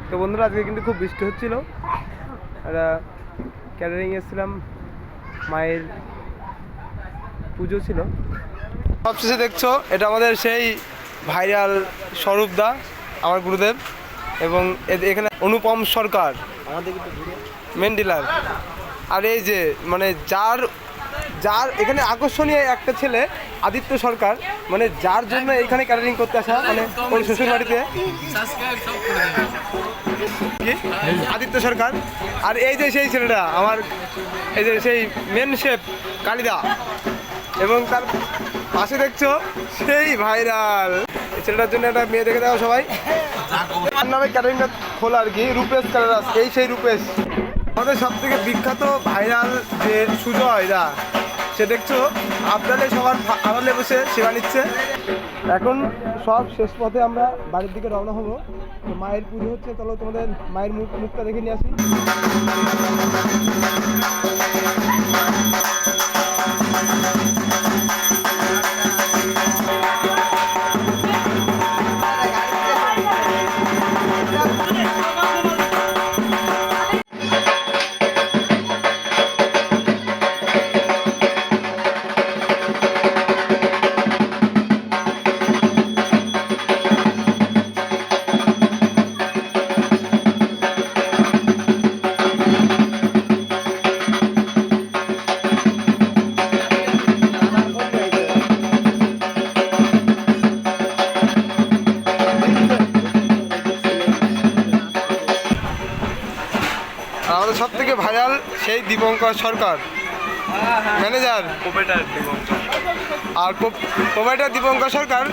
তো বন্ধুরা আজকে কিন্তু খুব বৃষ্টি হচ্ছিল, একটা ক্যাটারিং এসেছিলাম, মায়ের পুজো ছিল। সবশেষে দেখছো এটা আমাদের সেই ভাইরাল স্বরূপদা, আমার গুরুদেব, এবং এখানে অনুপম সরকার আমাদের মেন ডিলার। আর এই যে মানে যার যার এখানে আকর্ষণীয় একটা ছেলে আদিত্য সরকার, মানে যার জন্য এখানে ক্যাটারিং করতে আসা, মানে ওই শ্বশুর বাড়িতে আদিত্য সরকার। আর এই যে সেই ছেলেটা আমার, এই যে সেই মেন শেফ কালিদা, এবং তার পাশে দেখছো সেই ভাইরাল এই ছেলেটার জন্য একটা মেয়ে দেখে দাও সবাই। তার নামে ক্যাটারিংটা খোলা আর কি, রূপেশ ক্যাটারাস, এই সেই রূপেশ। আমাদের সব থেকে বিখ্যাত ভাইরাল যে সুজয় দা, সে দেখছো আপনাদের সবার আড়ালে বসে সেবা নিচ্ছে। এখন সব শেষ পথে আমরা বাড়ির দিকে রওনা হবো। তো মায়ের পুজো হচ্ছে, চলো তোমাদের মায়ের মুখটা দেখে নিয়ে আসি। আমাদের সব থেকে ভাইরাল সেই দীপঙ্কর সরকার ম্যানেজার, আর প্রোভাইডার দীপঙ্কর সরকার।